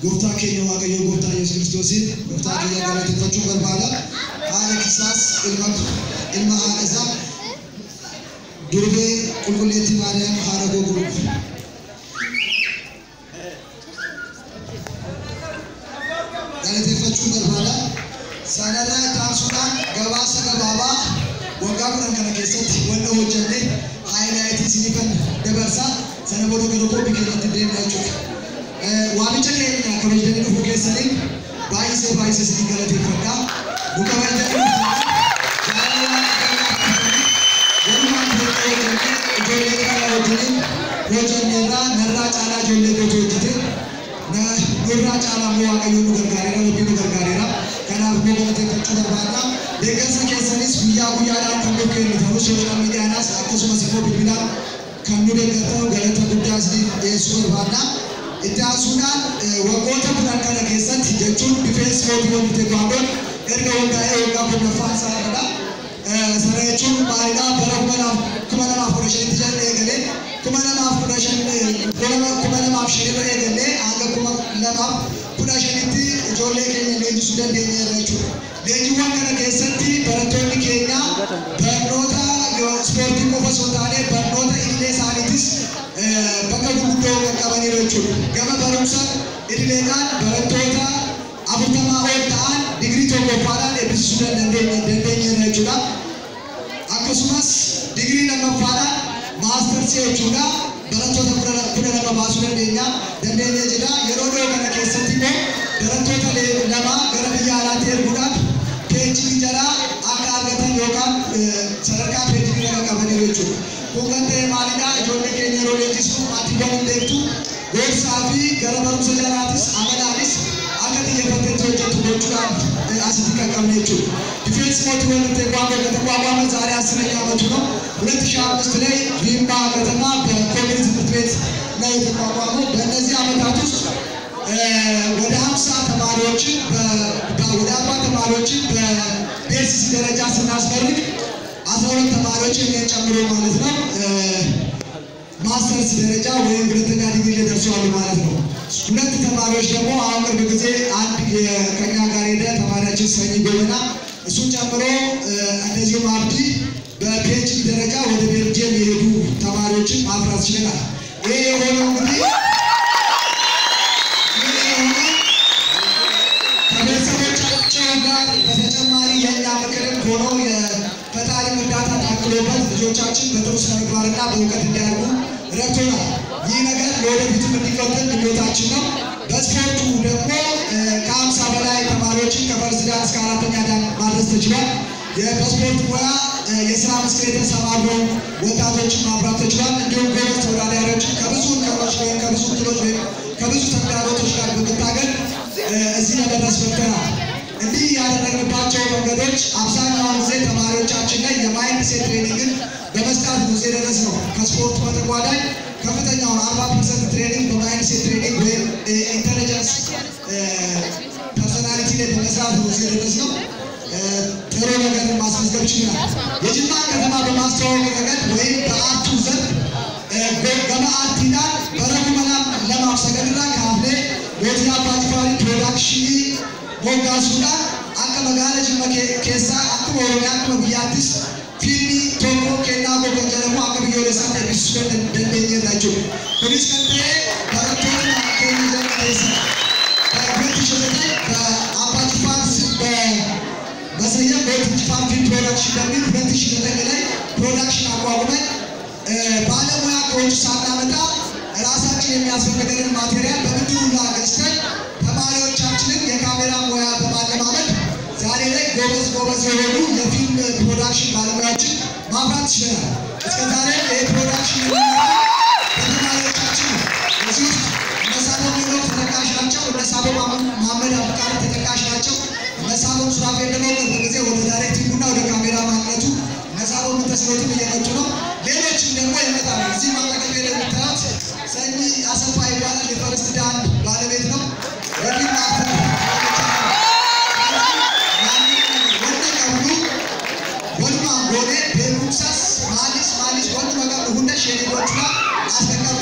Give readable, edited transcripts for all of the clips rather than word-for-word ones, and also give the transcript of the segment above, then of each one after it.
Gofta keenya waaqayyo gofta Yesuus Kiristoosin gofta keenya galateeffachuu barbaada. Haala kisaas ilma haadha durbee qulqulleettii Maariyaam haara goguluuf. Galateeffachuu barbaada. Sanarraa taasisuudhaan gabaasa gabaabaa waggaa 10 kana keessatti wanta hojjannee haayilaayitii sinifan dabarsaa sana booda gara qophii keenyatti deemnaa jechuudha. Waamicha keenya kabajanii dhufu keessanii baay'isee isin galateeffadha. Duuka baay'ee ijoollee kana wajjin hojjenneerraa narraa caalaa ijoollee gootoo hojjete nurraa caalaa immoo waaqayyoon nu gargaareera rabbiin nu gargaareera. Kanaaf immoo galateeffachuu barbaadna. Deeggarsa keessanis guyyaa guyyaadhaan kan nuuf kennitamu sooshaal miidiyaadhaas akkasumas immoo bilbilaan kan nu deeggartan galata guddaa isiniif dhiyeessuu barbaadna. Itaasuudhaan waggoota 10 kana keessatti jechuun difeensi mootii walitti teekwaandoon erga hundaa'ee waggaa 10ffaa isaadha. Sana jechuun baay'inaa bara 2015 jallee eegalee 2015 eegalee hanga 2015tti ijoollee keenya leenjisuu dandeenyeerra jechuudha. Leenjiiwwan kana keessatti barattoonni keenya barnoota ispoortii qofa osoo hin taane barnoota idilee isaaniitis bakka gurguddoo qaqqabaniiru jechuudha. Gama barumsa idileedhaan barattoota 40 ol ta'an digirii tokkoffaadhaan eebbisiisuu dandeenyeerra jechuudha. Akkasumas digirii lammaffaadhaan maastersii jechuudha barattoota 12 baasuu dandeenyee jira. Yeroo dhiyoo kana keessatti immoo barattoota 2 gara biyya alaatti erguudhaan PhD jalaa akka argatan yookaan sadarkaa PhD irra qabaniiru jechuudha. Kun kan ta'e maalidhaa ijoollee keenya yeroo leenjisnu maatiiwwan hin beektu gorsaa fi gara barumsa jalaatis amalaanis akka xiyyeeffatteetti hojjettu gochuudhaan asitti qaqqabne jechuudha. Difeensi mootii walitti teekwaandoo ከተቋቋመ ዛሬ 10ኛ ዓመቱ ነው። 2005 ላይ ቢምባ ከተማ በኮሚኒቲ ትምህርት ቤት ነው የተቋቋመው። በእነዚህ ዓመታት ውስጥ ወደ 50 ተማሪዎችን ወደ 40 ተማሪዎችን በቤሲክ ደረጃ ስናስመርቅ 12 ተማሪዎችን ጨምሮ ማለት ነው ማስተርስ ደረጃ ወይም ሁለተኛ ዲግሪ ላይ ደርሰዋል ማለት ነው። ሁለት ተማሪዎች ደግሞ አሁን ቅርብ ጊዜ አንድ ከኛ ጋር ሄደ ተማሪያችን ሰኝ ጎበና እሱን ጨምሮ እንደዚሁም አብዲ በፒኤችዲ ደረጃ ወደ ቤልጂየም የሄዱ ተማሪዎችን ማፍራት ችለናል። ይሄ የሆነው እንግዲህ ከቤተሰቦቻቸው ጋር በተጨማሪ የኛ ምክርም ሆኖ የፈጣሪ እርዳታ ታክሎበት ልጆቻችን በጥሩ ስነ ምግባርና በእውቀት እንዲያድጉ ረድቶናል። ይህ ነገር ለወደፊትም እንዲቀጥል ምኞታችን ነው። በስፖርቱ ደግሞ ከ50 በላይ ተማሪዎችን ከፈርስት ዳን እስከ 4ኛ ዳን ማድረስ ተችሏል። በስፖርት ሙያ የስራ መስክ ላይ የተሰማሩ ወጣቶችን ማፍራት ተችሏል። እንዲሁም ጎበዝ ተወዳዳሪዎችን ከብዙ እንከኖች ወይም ከብዙ እክሎች ወይም ከብዙ ተግዳሮቶች ጋር በመታገል እዚህ ለመድረስ በቅተናል። እንዲህ ያደረግንባቸው መንገዶች አብዛኛውን ጊዜ ተማሪዎቻችን ላይ የማይንድ ሴት ትሬኒንግን በመስጠት ጊዜ ድረስ ነው። ከስፖርት በተጓዳኝ ከፍተኛውን 40% ትሬኒንግ በማይንድ ሴት ትሬኒንግ ወይም ኢንተለጀንስ ፐርሶናሊቲ ላይ በመስራት ጊዜ ድረስ ነው። ጥሩ ነገር ማስመዝገብ ችለናል። የጅማ ከተማ በማስተዋወቅ ረገድ ወይም በአርቱ ዘርፍ ገመአቲና በረኩመናም ለማብሰገድና ካፍሌ ሞቲያ ፓቲፋሪ ፕሮዳክሽን ሞጋሱዳ akka magaala jimma keessa akkuma oromiyaa akkuma biyyaattis fiilmii tokko kennaa goga jedhamu akka biyyoolessaatti eebbisuu dandeenyeerra jechuudha. Kunis kan ta'e barattoota keenya jala keessa በአባት ፋንስ በመሰየም በወትች ፋን ፊልም ፕሮዳክሽን በሚል 2009 ላይ ፕሮዳክሽን አቋቁመን ባለሙያ ከውጭ ሳናመጣ ራሳችን የሚያስፈልገንን ማቴሪያል በብድሩ ገዝተን ተማሪዎቻችንን የካሜራ ሙያ በማለማመድ ዛሬ ላይ ጎበዝ የሆኑ የፊልም ፕሮዳክሽን ባለሙያዎችን ማፍራት ችለናል። እስከ ዛሬ የፕሮዳክሽን በተማሪዎቻችን እዚህ ውስጥ እነሳቦ ሚኖር ተጠቃሽ ናቸው። እነሳቦ ማመድ አብቃሪ ተጠቃሽ ናቸው። እነሳቦ ሱራፌል ደግሞ ቅርብ ጊዜ ወደ ዳይሬክቲንጉና ወደ ካሜራ ማቅረቱ እነሳቦ ምንተስኖትም እየመጡ ነው። ሌሎችም ደግሞ ይመጣሉ። እዚህ ማጠቀም የምታዩት ሰኝ አሰፋ ይባላል። የፈርስት ዳን ባለቤት ነው። የፊልም አክተር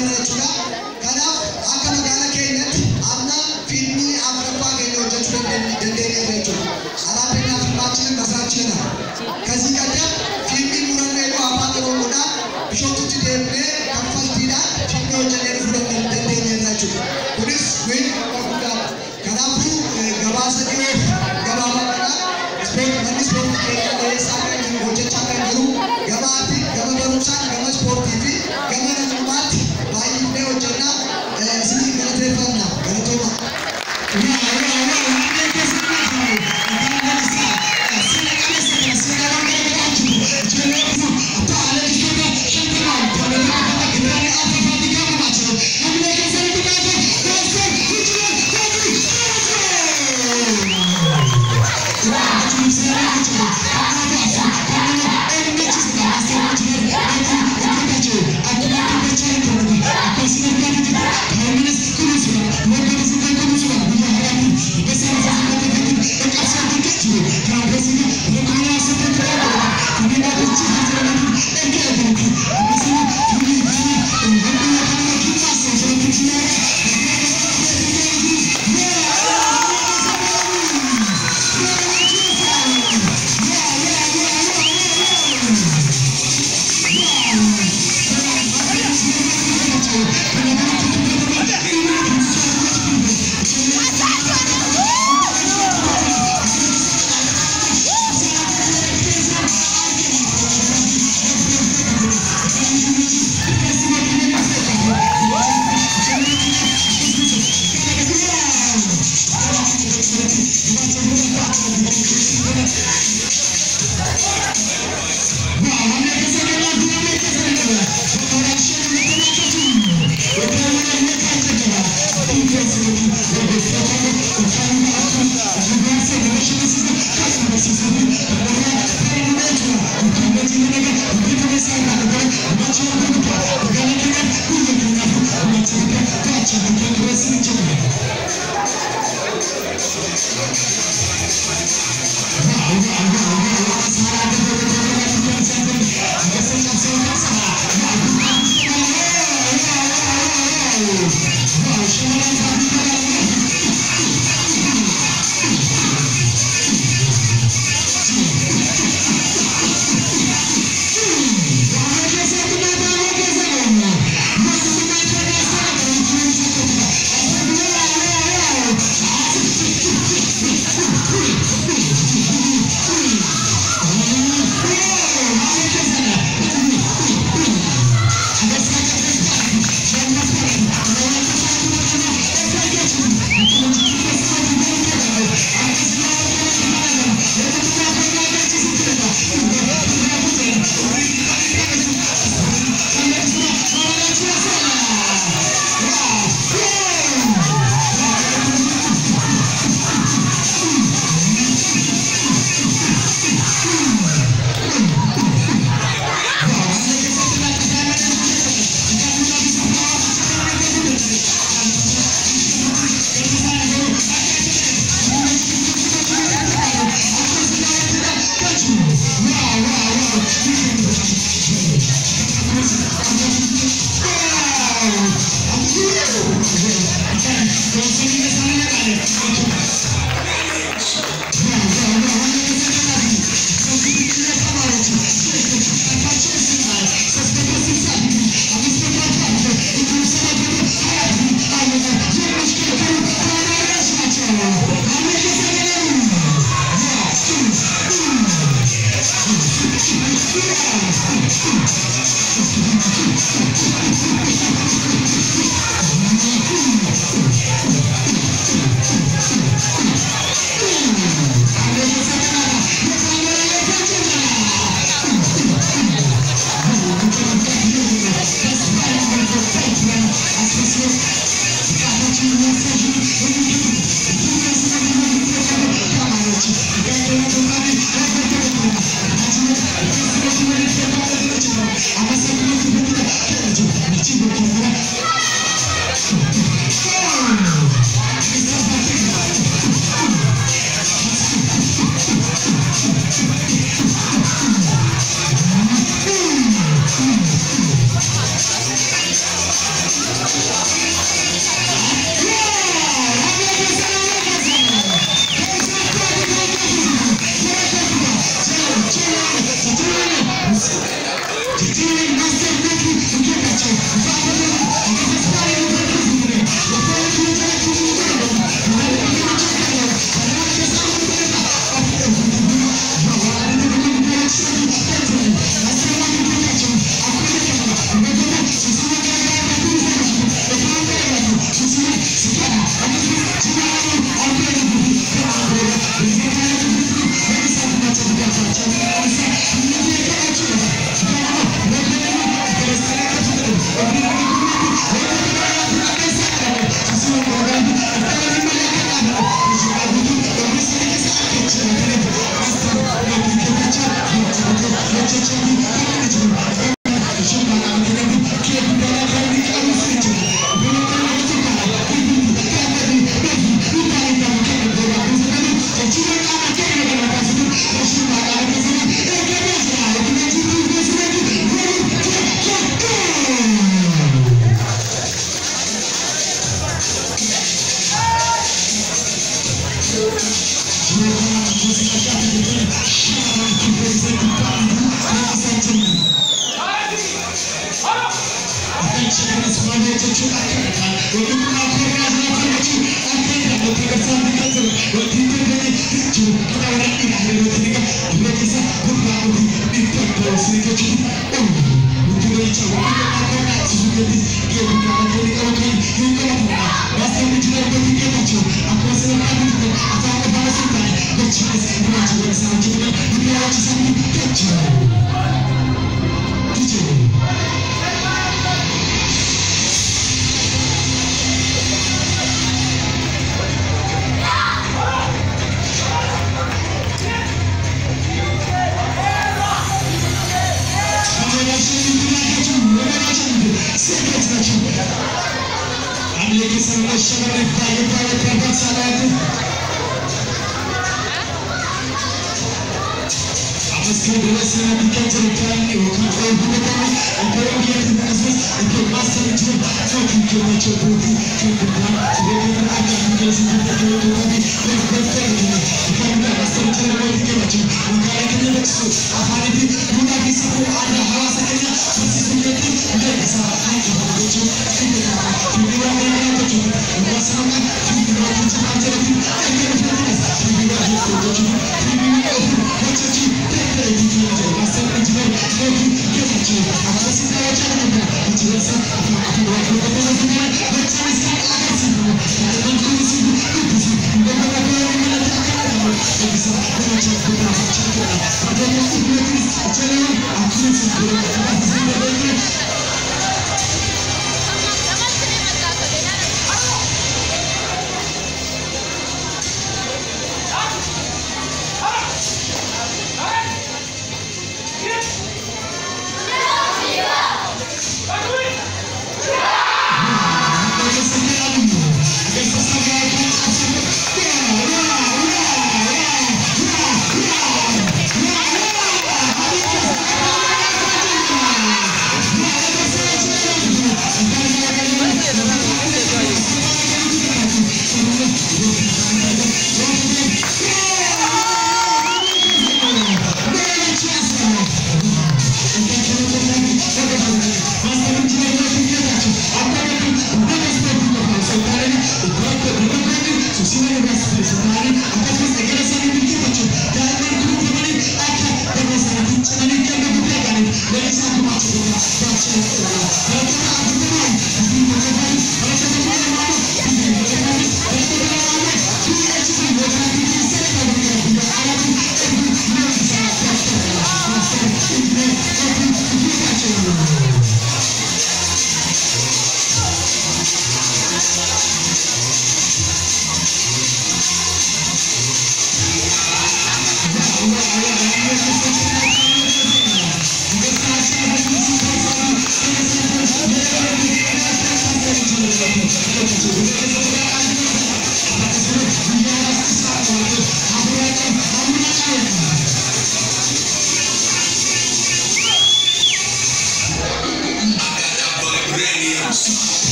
deemee jechuudha. Kanaaf akka magaala keenyatti amma fiilmii Afrikaa keenya hojjechuu dandeenyeerra jechuudha. Alaabaa filmaachina masraachina. Kasii qaddam fiilmii murannoo afaan Oromoodhaan bishooftutti deemnee kaffaltiidhaan fiilmii hojjennee dhufuu dandeenyeerra jechuudha. Kunis guyyaa guddaadha. Kanaafuu gabaasa dhiyoo gabaabaa kanaa manni ispoortii keenya dhiyeessaa kan jiru hojjechaa kan jiru gabaatti gama barumsaan gama ispoortii fi gama namummaatti baay'inee hojjennaa isinii galateeffanna galatooma.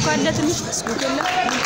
አለ ትንሽ ፌስቡክ የለም